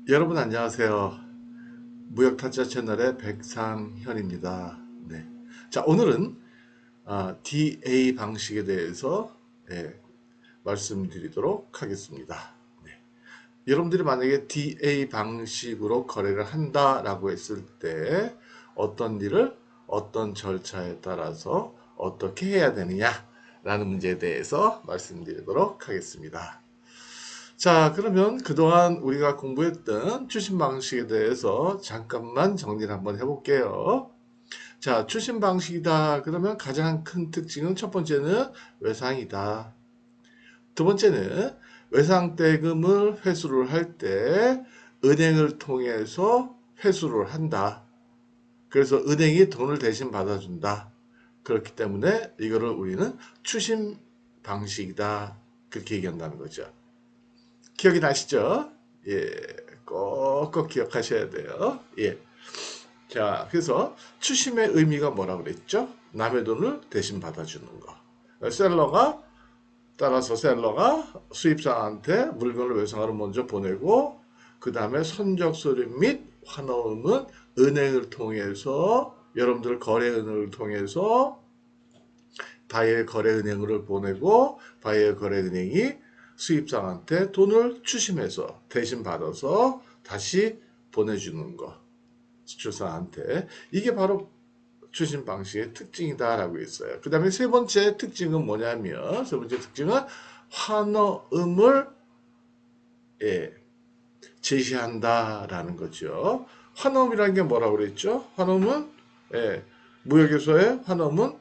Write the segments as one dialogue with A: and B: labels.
A: 여러분 안녕하세요. 무역타짜 채널의 백상현입니다. 네. 자, 오늘은 DA 방식에 대해서 말씀드리도록 하겠습니다. 네. 여러분들이 만약에 DA 방식으로 거래를 한다라고 했을 때 어떤 일을 어떤 절차에 따라서 어떻게 해야 되느냐라는 문제에 대해서 말씀드리도록 하겠습니다. 자, 그러면 그동안 우리가 공부했던 추심 방식에 대해서 잠깐만 정리를 한번 해볼게요. 자, 추심 방식이다. 그러면 가장 큰 특징은 첫 번째는 외상이다. 두 번째는 외상 대금을 회수를 할 때 은행을 통해서 회수를 한다. 그래서 은행이 돈을 대신 받아준다. 그렇기 때문에 이거를 우리는 추심 방식이다. 그렇게 얘기한다는 거죠. 기억이 나시죠? 예, 꼭꼭 기억하셔야 돼요. 예. 자, 그래서 추심의 의미가 뭐라 그랬죠? 남의 돈을 대신 받아주는 거. 따라서 셀러가 수입상한테 물건을 외상하러 먼저 보내고, 그 다음에 선적소리 및 환원은 은행을 통해서, 여러분들 거래은행을 통해서 바이오 거래은행을 보내고, 바이오 거래은행이 수입상한테 돈을 추심해서 대신 받아서 다시 보내주는 거. 수출상한테. 이게 바로 추심 방식의 특징이다라고 했어요. 그 다음에 세 번째 특징은 뭐냐면, 세 번째 특징은 환어음을 제시한다라는 거죠. 환어음이라는 게 뭐라고 그랬죠? 환어음은 무역에서의 환어음은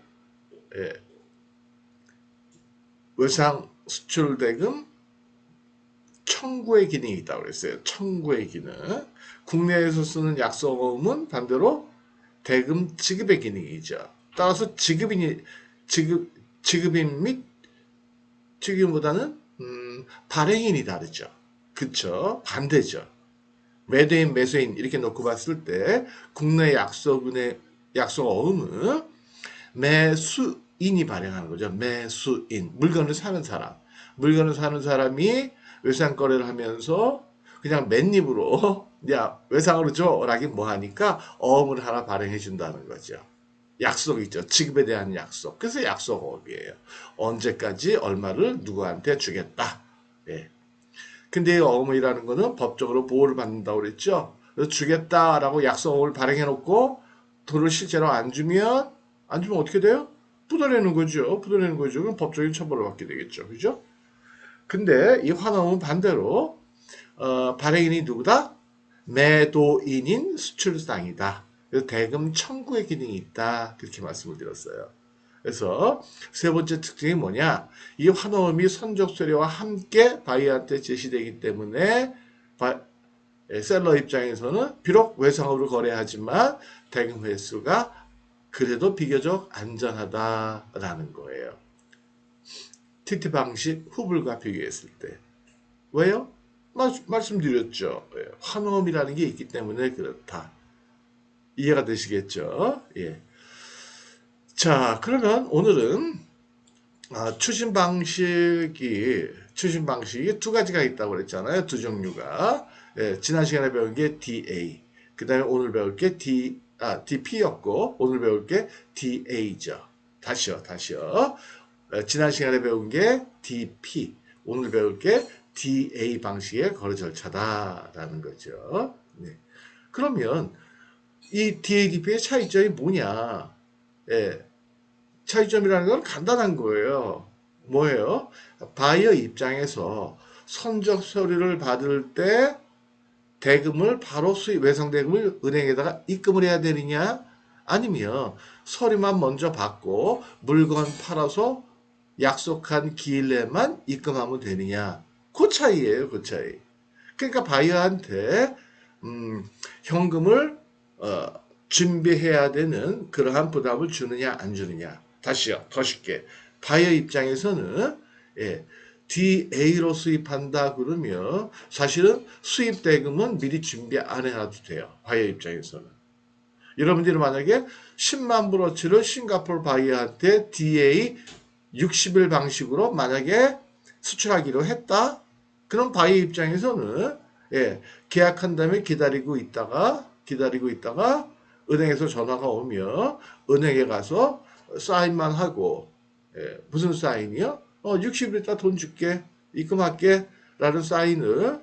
A: 외상 수출 대금 청구의 기능이 있다고 그랬어요. 청구의 기능. 국내에서 쓰는 약속어음은 반대로 대금 지급의 기능이죠. 따라서 지급인 및 지급보다는 발행인이 다르죠. 그쵸? 반대죠. 매도인, 매수인 이렇게 놓고 봤을 때 국내 약속어음은 매수인이 발행하는 거죠. 매수인. 물건을 사는 사람. 물건을 사는 사람이 외상 거래를 하면서 그냥 맨입으로 야 외상으로 줘라기 뭐하니까 어음을 하나 발행해 준다는 거죠. 약속이죠. 지급에 대한 약속. 그래서 약속어음이에요. 언제까지 얼마를 누구한테 주겠다. 예. 근데 이 어음이라는 거는 법적으로 보호를 받는다고 그랬죠. 그래서 주겠다라고 약속어음을 발행해 놓고 돈을 실제로 안 주면 어떻게 돼요? 부도내는 거죠. 부도내는 거죠. 그럼 법적인 처벌을 받게 되겠죠. 그죠? 근데 이 환원은 반대로 발행인이 누구다? 매도인인 수출상이다. 그래서 대금 청구의 기능이 있다. 그렇게 말씀을 드렸어요. 그래서 세 번째 특징이 뭐냐? 이 환원음이 선적소리와 함께 바이어한테 제시되기 때문에 셀러 입장에서는 비록 외상으로 거래하지만 대금 회수가 그래도 비교적 안전하다라는 거예요. TT 방식 후불과 비교했을 때. 왜요? 말씀드렸죠. 환호음이라는 게 있기 때문에 그렇다. 이해가 되시겠죠? 예. 자, 그러면 오늘은 추심 방식이 두 가지가 있다고 그랬잖아요. 두 종류가. 예, 지난 시간에 배운 게 DA. 그 다음에 오늘 배울 게 DP였고, 오늘 배울 게 DA죠. 다시요. 지난 시간에 배운 게 DP. 오늘 배울 게 DA 방식의 거래 절차다라는 거죠. 네. 그러면 이 DA, DP의 차이점이 뭐냐? 예, 차이점이라는 건 간단한 거예요. 뭐예요? 바이어 입장에서 선적 서류를 받을 때 대금을 바로 외상 대금을 은행에다가 입금을 해야 되느냐? 아니면 서류만 먼저 받고 물건 팔아서 약속한 기일 내만 입금하면 되느냐? 그 차이예요, 그 차이. 그러니까 바이어한테 현금을 준비해야 되는 그러한 부담을 주느냐 안 주느냐. 다시요, 더 쉽게. 바이어 입장에서는 DA로 수입한다 그러면 사실은 수입 대금은 미리 준비 안 해놔도 돼요. 바이어 입장에서는. 여러분들이 만약에 10만 불어치를 싱가포르 바이어한테 DA 60일 방식으로 만약에 수출하기로 했다. 그럼 바이어 입장에서는 예, 계약한 다음에 기다리고 있다가 은행에서 전화가 오면 은행에 가서 사인만 하고, 예, 무슨 사인이요? 60일 있다 돈 줄게, 입금할게 라는 사인을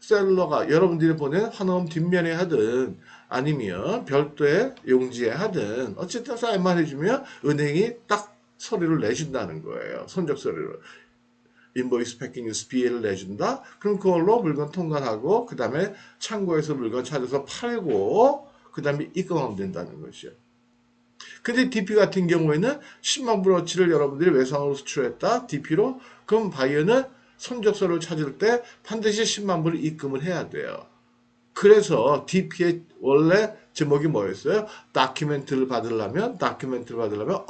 A: 셀러가 여러분들이 보낸 환호음 뒷면에 하든 아니면 별도의 용지에 하든 어쨌든 사인만 해주면 은행이 딱 서류를 내준다는 거예요. 손적 서류를. 인보이스 패킹 뉴스 BA를 내준다? 그럼 그걸로 물건 통관하고 그 다음에 창고에서 물건 찾아서 팔고 그 다음에 입금하면 된다는 것이죠. 근데 DP 같은 경우에는 10만 불어치를 여러분들이 외상으로 수출했다. DP로. 그럼 바이어는 손적서를 찾을 때 반드시 10만 불을 입금을 해야 돼요. 그래서 DP의 원래 제목이 뭐였어요? 다큐멘트를 받으려면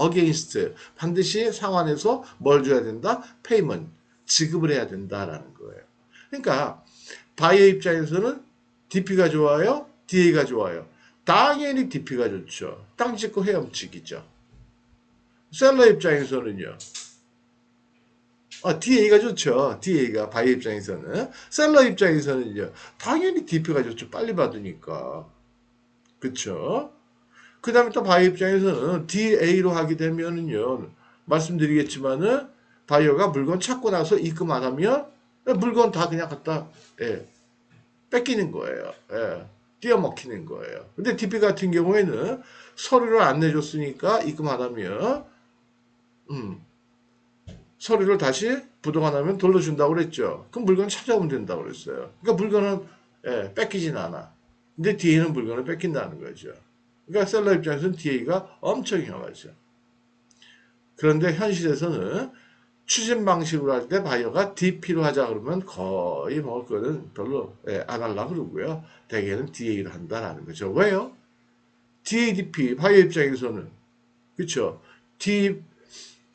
A: against 반드시 상환해서 뭘 줘야 된다? payment 지급을 해야 된다라는 거예요. 그러니까 바이어 입장에서는 DP가 좋아요? DA가 좋아요? 당연히 DP가 좋죠. 땅 짓고 헤엄치기죠. 셀러 입장에서는요. DA가 좋죠. DA가 바이어 입장에서는. 셀러 입장에서는요. 당연히 DP가 좋죠. 빨리 받으니까. 그쵸? 그 다음에 또 바이어 입장에서는 DA로 하게 되면은요. 말씀드리겠지만은 바이어가 물건 찾고 나서 입금 안 하면 물건 다 그냥 갖다 예, 뺏기는 거예요. 예, 띄어먹히는 거예요. 근데 DP 같은 경우에는 서류를 안 내줬으니까 입금 안 하면 서류를 다시 부동하면 돌려준다고 그랬죠. 그럼 물건 찾아오면 된다고 그랬어요. 그러니까 물건은 예, 뺏기진 않아. 근데 DA는 물건을 뺏긴다는 거죠. 그러니까 셀러 입장에서는 DA가 엄청 위험하죠. 그런데 현실에서는 추진 방식으로 할 때 바이어가 DP로 하자 그러면 거의 뭐 그거는 별로 예, 안 하려고 그러고요. 대개는 DA를 한다라는 거죠. 왜요? DADP 바이어 입장에서는 그렇죠. D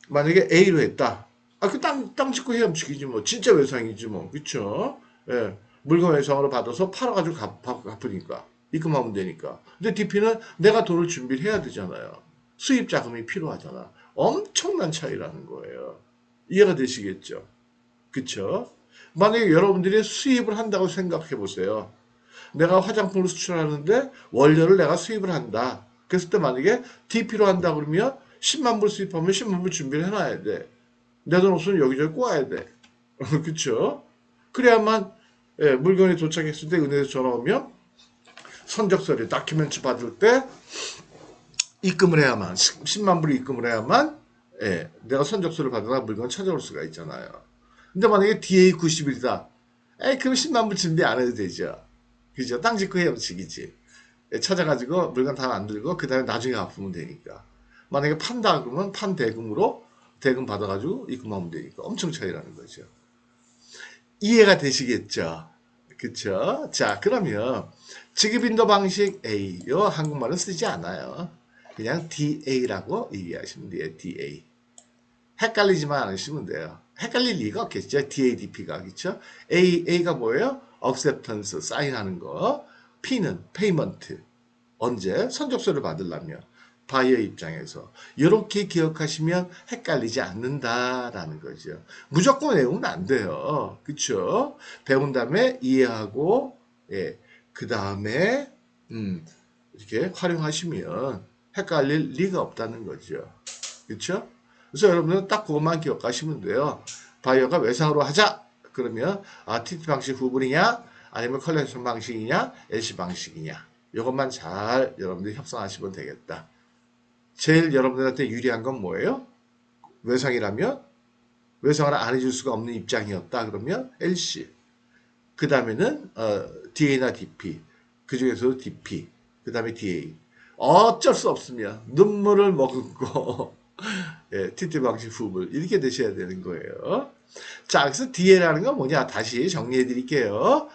A: 만약에 A로 했다. 그 땅 짓고 헤엄치기지 뭐. 진짜 외상이지 뭐. 그쵸? 예. 물건 외상으로 받아서 팔아가지고 갚으니까. 입금하면 되니까. 근데 DP는 내가 돈을 준비를 해야 되잖아요. 수입 자금이 필요하잖아. 엄청난 차이라는 거예요. 이해가 되시겠죠? 그쵸? 만약에 여러분들이 수입을 한다고 생각해 보세요. 내가 화장품을 수출하는데 원료를 내가 수입을 한다. 그랬을 때 만약에 DP로 한다 그러면 10만 불 수입하면 10만 불 준비를 해놔야 돼. 내 돈 없으면 여기저기 꼬아야 돼. 그쵸? 그래야만 예, 물건이 도착했을 때 은행에서 전화 오면 선적서류, 다큐멘트 받을 때 입금을 해야만 10만 불 입금을 해야만 예, 내가 선적서를 받으라 물건 찾아올 수가 있잖아요. 근데 만약에 DA 90일이다. 그럼 10만 불 준비 안 해도 되죠. 그죠? 땅 짓고 헤엄치기지. 예, 찾아가지고 물건 다 만들고 그 다음에 나중에 갚으면 되니까. 만약에 판다 그러면 판 대금으로 대금 받아가지고 입금하면 되니까 엄청 차이라는 거죠. 이해가 되시겠죠? 그쵸? 자, 그러면 지급인도 방식 A요. 한국말은 쓰지 않아요. 그냥 DA라고 얘기하시면 돼요. DA. 헷갈리지만 않으시면 돼요. 헷갈릴 리가 없겠죠. DADP가. 그쵸? A가 뭐예요? Acceptance, 사인하는 거. P는 Payment. 언제? 선적서를 받으려면. 바이어 입장에서 이렇게 기억하시면 헷갈리지 않는다라는 거죠. 무조건 외우면 안 돼요. 그렇죠? 배운 다음에 이해하고 예, 그 다음에 이렇게 활용하시면 헷갈릴 리가 없다는 거죠. 그렇죠? 그래서 여러분은 딱 그것만 기억하시면 돼요. 바이어가 외상으로 하자. 그러면 TT 방식 후분이냐 아니면 컬렉션 방식이냐 LC 방식이냐 이것만 잘 여러분들이 협상하시면 되겠다. 제일 여러분들한테 유리한 건 뭐예요? 외상이라면 외상을 안 해줄 수가 없는 입장이었다. 그러면 LC. 그 다음에는 DA나 DP. 그 중에서도 DP. 그 다음에 DA. 어쩔 수 없으면 눈물을 머금고 예, TT 방식 후불 이렇게 되셔야 되는 거예요. 자, 그래서 DA라는 건 뭐냐? 다시 정리해 드릴게요.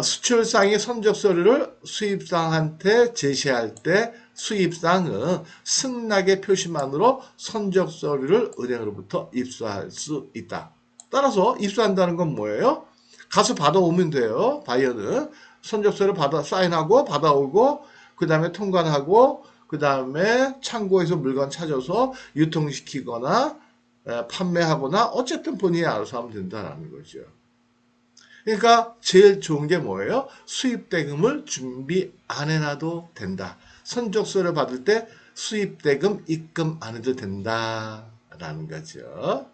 A: 수출상의 선적 서류를 수입상한테 제시할 때 수입상은 승낙의 표시만으로 선적 서류를 은행으로부터 입수할 수 있다. 따라서 입수한다는 건 뭐예요? 가서 받아오면 돼요. 바이어는 선적 서류 받아 사인하고 받아오고 그 다음에 통관하고 그 다음에 창고에서 물건 찾아서 유통시키거나 판매하거나 어쨌든 본인이 알아서 하면 된다는 거죠. 그러니까 제일 좋은 게 뭐예요? 수입대금을 준비 안 해놔도 된다. 선적서를 받을 때 수입대금 입금 안 해도 된다라는 거죠.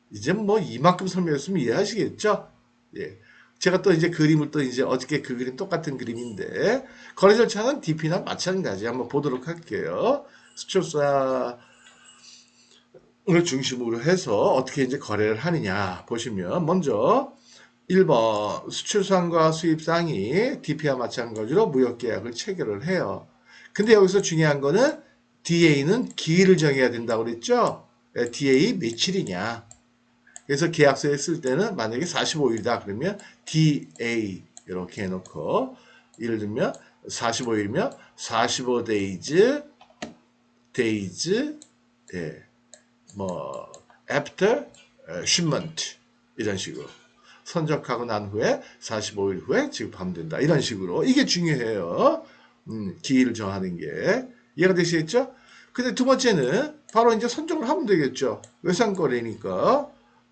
A: 이제 뭐 이만큼 설명했으면 이해하시겠죠? 예. 제가 또 이제 그림을 또 이제 어저께 그 그림 똑같은 그림인데 거래 절차는 DP나 마찬가지 한번 보도록 할게요. 수출사를 중심으로 해서 어떻게 이제 거래를 하느냐 보시면 먼저 1번 수출상과 수입상이 DP와 마찬가지로 무역계약을 체결을 해요. 근데 여기서 중요한 거는 DA는 기일을 정해야 된다고 그랬죠? DA 며칠이냐. 그래서 계약서에 쓸 때는 만약에 45일이다 그러면 DA 이렇게 해놓고 예를 들면 45일이면 45 days 예, 뭐 after shipment 이런 식으로 선적하고 난 후에 45일 후에 지급하면 된다 이런 식으로 이게 중요해요. 기일을 정하는 게 이해가 되시겠죠? 근데 두 번째는 바로 이제 선적을 하면 되겠죠. 외상거래니까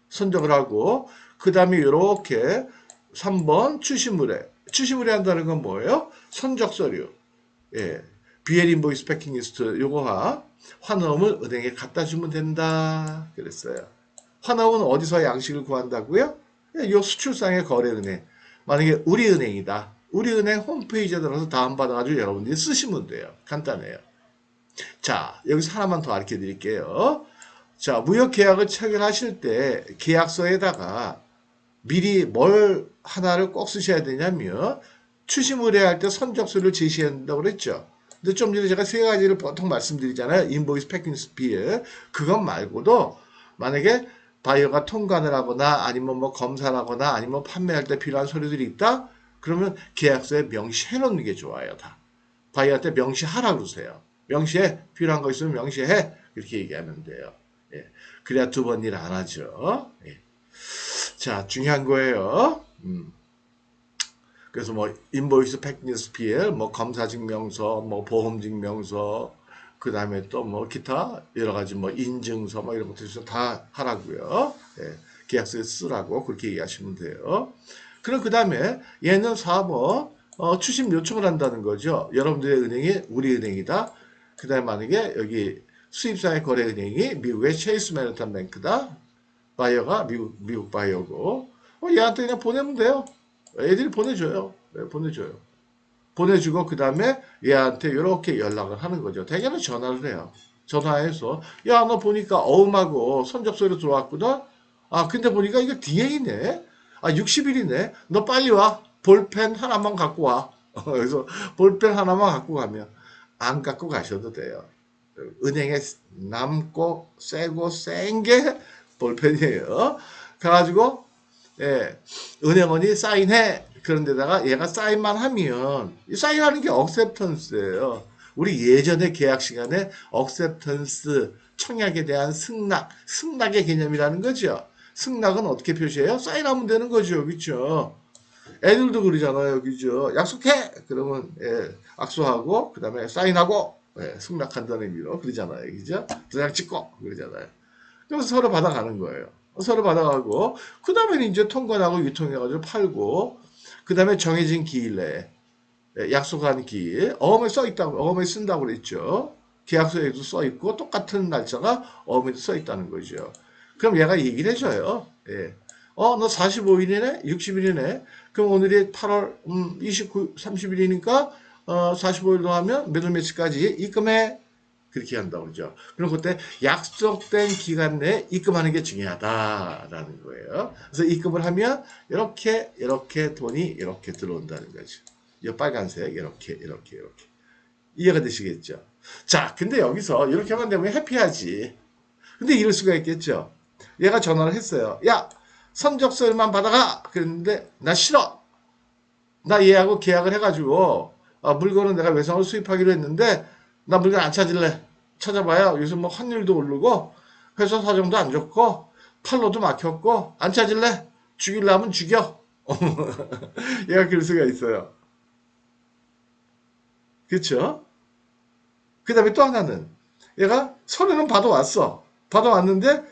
A: 선적을 하고 그 다음에 이렇게 3번 추심의뢰 한다는 건 뭐예요? 선적 서류 예. BL 인보이스 패킹리스트 요거와 환어음을 은행에 갖다 주면 된다 그랬어요. 환어음은 어디서 양식을 구한다고요? 예, 요 수출상의 거래은행 만약에 우리은행이다. 우리은행 홈페이지에 들어가서 다운받아가지고 여러분들이 쓰시면 돼요. 간단해요. 자 여기서 하나만 더 알려 드릴게요. 자, 무역계약을 체결하실 때 계약서에다가 미리 뭘 하나를 꼭 쓰셔야 되냐면 추심의뢰할 때 선적서를 제시해야 된다고 그랬죠. 근데 좀 전에 제가 세 가지를 보통 말씀드리잖아요. 인보이스, 패킹, 스피어. 그것 말고도 만약에 바이어가 통관을 하거나 아니면 뭐 검사를 하거나 아니면 판매할 때 필요한 서류들이 있다? 그러면 계약서에 명시해 놓는 게 좋아요. 다. 바이어한테 명시하라고 그러세요. 명시해. 필요한 거 있으면 명시해. 이렇게 얘기하면 돼요. 예. 그래야 두 번 일 안 하죠. 예. 자, 중요한 거예요. 그래서 뭐 인보이스 패키니스 PL, 뭐 검사 증명서, 뭐 보험 증명서, 그 다음에 또 뭐 기타 여러 가지 뭐 인증서 뭐 이런 것들 다 하라고요. 예. 계약서에 쓰라고 그렇게 얘기하시면 돼요. 그럼 그 다음에 얘는 4번 추심 요청을 한다는 거죠. 여러분들의 은행이 우리은행이다. 그 다음에 만약에 여기 수입사의 거래은행이 미국의 체이스 맨해튼 뱅크다. 바이어가 미국 바이어고 얘한테 그냥 보내면 돼요. 애들이 보내줘요. 네, 보내줘요. 보내주고 그 다음에 얘한테 이렇게 연락을 하는 거죠. 대개는 전화를 해요. 전화해서 야 너 보니까 어음하고 선적서류 들어왔거든. 아 근데 보니까 이거 DA네. 아 60일이네. 너 빨리 와. 볼펜 하나만 갖고 와. 그래서 볼펜 하나만 갖고 가면 안 갖고 가셔도 돼요. 은행에 남고 세고 센 게 볼펜이에요. 가가지고 예, 은행원이 사인해. 그런데다가 얘가 사인만 하면 이 사인하는 게 억셉턴스예요. 우리 예전에 계약 시간에 억셉턴스 청약에 대한 승낙의 개념이라는 거죠. 승낙은 어떻게 표시해요? 사인하면 되는 거죠. 그렇죠? 애들도 그러잖아요. 그죠? 약속해. 그러면 예, 악수하고 그다음에 사인하고 예, 승낙한다는 의미로 그러잖아요. 그죠? 도장 찍고 그러잖아요. 그래서 서로 받아가는 거예요. 서로 받아가고 그 다음에 이제 통관하고 유통해가지고 팔고 그 다음에 정해진 기일 내에 약속한 기일 어음에 써 있다고 어음에 쓴다고 그랬죠. 계약서에도 써 있고 똑같은 날짜가 어음에도 써 있다는 거죠. 그럼 얘가 얘기를 해줘요. 예. 너 45일이네? 60일이네? 그럼 오늘이 8월 29, 30일이니까 45일로 하면 몇 월 며칠까지 입금해? 그렇게 한다고 그러죠. 그럼 그때 약속된 기간 내에 입금하는 게 중요하다라는 거예요. 그래서 입금을 하면 이렇게 돈이 이렇게 들어온다는 거죠. 이 빨간색 이렇게 이해가 되시겠죠? 자, 근데 여기서 이렇게만 되면 해피하지. 근데 이럴 수가 있겠죠. 얘가 전화를 했어요. 야, 선적서만 받아가. 그랬는데 나 싫어. 나 얘하고 계약을 해가지고 물건은 내가 외상으로 수입하기로 했는데 나 물건 안 찾을래. 찾아봐요. 요즘 뭐 환율도 오르고 회사 사정도 안 좋고 팔로도 막혔고 안 찾을래. 죽이려면 죽여. 얘가 그럴 수가 있어요. 그렇죠? 그 다음에 또 하나는 얘가 서류는 받아왔어. 받아왔는데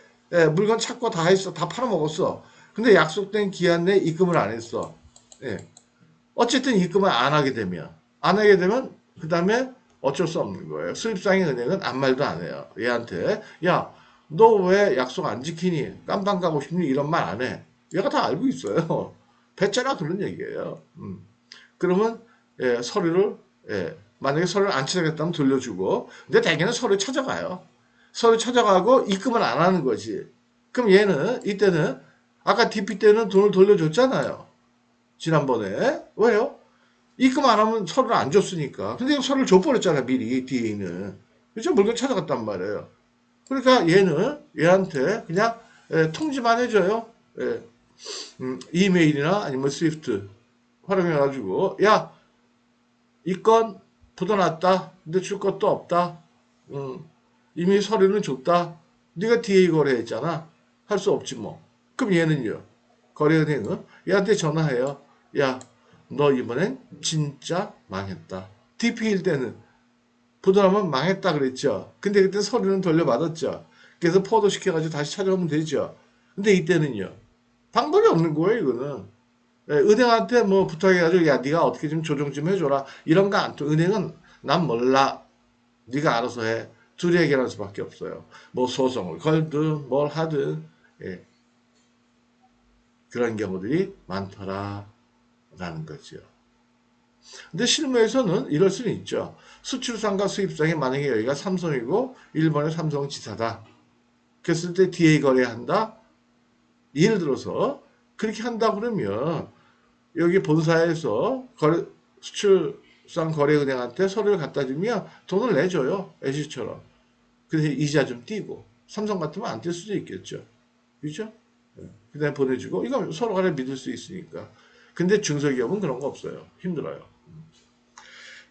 A: 물건 찾고 다 했어. 다 팔아먹었어. 근데 약속된 기한 내에 입금을 안 했어. 예. 어쨌든 입금을 안 하게 되면 그 다음에 어쩔 수 없는 거예요. 수입상의 은행은 아무 말도 안 해요. 얘한테 야, 너 왜 약속 안 지키니? 깜빵 가고 싶니? 이런 말 안 해. 얘가 다 알고 있어요. 배째라 그런 얘기예요. 그러면 서류를 만약에 서류를 안 찾아겠다면 돌려주고, 근데 대개는 서류 찾아가요. 서류 찾아가고 입금을 안 하는 거지. 그럼 얘는 이때는 아까 DP 때는 돈을 돌려줬잖아요. 지난번에. 왜요? 입금 안 하면 서류를 안 줬으니까. 근데 서류를 줘버렸잖아, 미리, DA는. 그죠? 물건 찾아갔단 말이에요. 그러니까 얘한테 그냥 통지만 해줘요. 이메일이나 아니면 스위프트 활용해가지고, 야, 이 건 부도났다. 근데 줄 것도 없다. 이미 서류는 줬다. 네가 DA 거래했잖아. 할 수 없지 뭐. 그럼 얘는요. 거래은행은 얘한테 전화해요. 야, 너 이번엔 진짜 망했다. DP일 때는 부도나면 망했다 그랬죠. 근데 그때 서류는 돌려받았죠. 그래서 포도시켜가지고 다시 찾아오면 되죠. 근데 이때는요. 방법이 없는 거예요, 이거는. 은행한테 뭐 부탁해가지고 야 네가 어떻게 좀 조정 좀 해줘라 이런 거 안 돼. 은행은 난 몰라 네가 알아서 해. 둘이 해결할 수밖에 없어요. 뭐 소송을 걸든 뭘 하든 예, 그런 경우들이 많더라라는 거죠. 근데 실무에서는 이럴 수는 있죠. 수출상과 수입상이 만약에 여기가 삼성이고 일본의 삼성지사다. 그랬을 때 DA 거래한다. 예를 들어서 그렇게 한다 그러면 여기 본사에서 수출상 거래은행한테 서류를 갖다 주면 돈을 내줘요. 애시처럼. 그래서 이자 좀 띄고. 삼성 같으면 안 뛸 수도 있겠죠. 그죠? 그 다음에 보내주고. 이거 서로 간에 믿을 수 있으니까. 근데 중소기업은 그런 거 없어요. 힘들어요.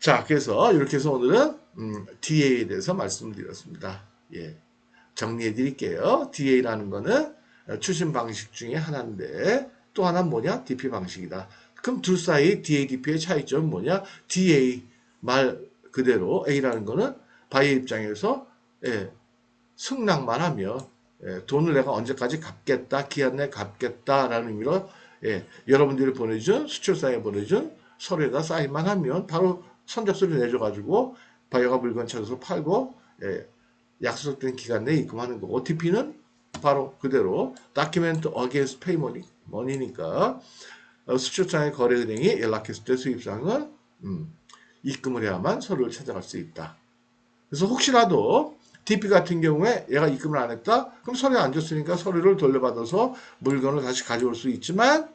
A: 자, 그래서 이렇게 해서 오늘은 DA에 대해서 말씀드렸습니다. 예. 정리해 드릴게요. DA라는 거는 추심 방식 중에 하나인데 또 하나는 뭐냐? DP 방식이다. 그럼 둘 사이 DA, DP의 차이점은 뭐냐? DA 말 그대로 A라는 거는 바이오 입장에서 승낙만 하면 돈을 내가 언제까지 갚겠다, 기한 내에 갚겠다라는 의미로 여러분들이 보내준 수출사에 보내준 서류에다 사인만 하면 바로 선적서를 내줘가지고 바이오가 물건 찾아서 팔고 약속된 기간 내에 입금하는 거고 OTP는 바로 그대로 Document Against Payment이니까 수출장의 거래은행이 연락했을 때 수입상은 입금을 해야만 서류를 찾아갈 수 있다. 그래서 혹시라도 DP 같은 경우에 얘가 입금을 안 했다? 그럼 서류 안 줬으니까 서류를 돌려받아서 물건을 다시 가져올 수 있지만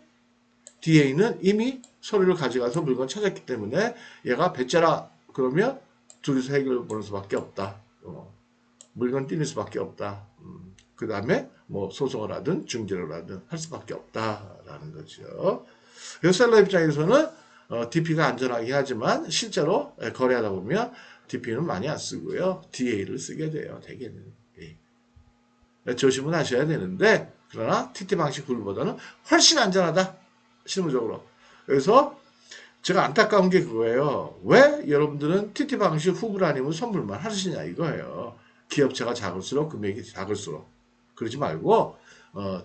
A: DA는 이미 서류를 가져가서 물건 찾았기 때문에 얘가 배째라 그러면 둘이서 해결을 보는 수밖에 없다. 물건 띄는 수밖에 없다. 그 다음에 뭐 소송을 하든 중재를 하든 할 수밖에 없다라는 거죠. 그래서 셀러 입장에서는 DP가 안전하긴 하지만 실제로 거래하다 보면 DP는 많이 안 쓰고요. DA를 쓰게 돼요. 대개는. 조심은 하셔야 되는데 그러나 TT 방식 굴보다는 훨씬 안전하다. 실무적으로. 그래서 제가 안타까운 게 그거예요. 왜 여러분들은 TT 방식 후불 아니면 선불만 하시냐 이거예요. 기업체가 작을수록 금액이 작을수록 그러지 말고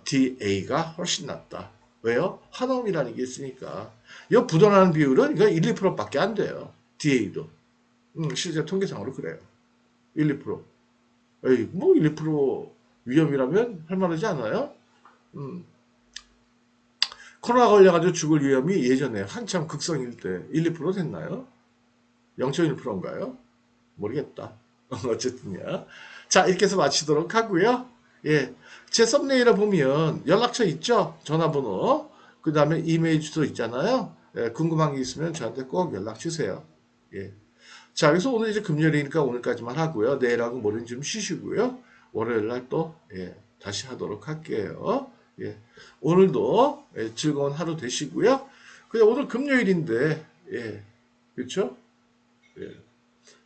A: DA가 훨씬 낫다. 왜요? 한홈이라는 게 있으니까. 이 부도나는 비율은 이거 1, 2%밖에 안 돼요. DA도. 실제 통계상으로 그래요. 1, 2%. 에이, 뭐 1, 2% 위험이라면 할 만하지 않아요? 코로나 걸려가지고 죽을 위험이 예전에 한참 극성일 때 1, 2% 됐나요? 0.1%인가요? 모르겠다. 어쨌든요. 자, 이렇게 해서 마치도록 하고요. 예. 제 썸네일에 보면 연락처 있죠? 전화번호. 그 다음에 이메일 주소 있잖아요. 예, 궁금한 게 있으면 저한테 꼭 연락 주세요. 예. 자, 그래서 오늘 이제 금요일이니까 오늘까지만 하고요. 내일하고 모레는 좀 쉬시고요. 월요일 날 또, 다시 하도록 할게요. 예. 오늘도 즐거운 하루 되시고요. 그냥 오늘 금요일인데, 그렇죠? 예.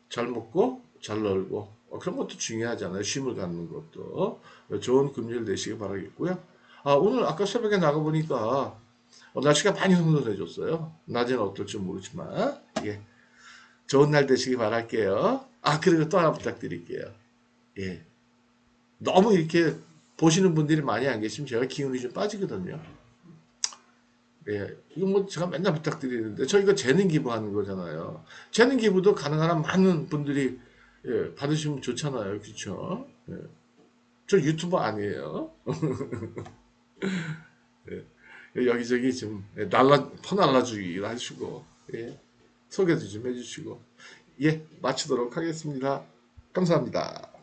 A: 잘 먹고 잘 놀고 그런 것도 중요하잖아요. 쉼을 갖는 것도 좋은 금요일 되시길 바라겠고요. 오늘 아까 새벽에 나가보니까 날씨가 많이 선선해졌어요. 낮에는 어떨지 모르지만 예. 좋은 날 되시길 바랄게요. 그리고 또 하나 부탁드릴게요. 예. 너무 이렇게 보시는 분들이 많이 안 계시면 제가 기운이 좀 빠지거든요. 예, 이거 뭐 제가 맨날 부탁드리는데 저 이거 재능 기부하는 거잖아요. 재능 기부도 가능한 한 많은 분들이 예, 받으시면 좋잖아요. 그렇죠? 예. 저 유튜버 아니에요. 예, 여기저기 좀 예, 퍼날라주기를 하시고 예, 소개도 좀 해주시고 예, 마치도록 하겠습니다. 감사합니다.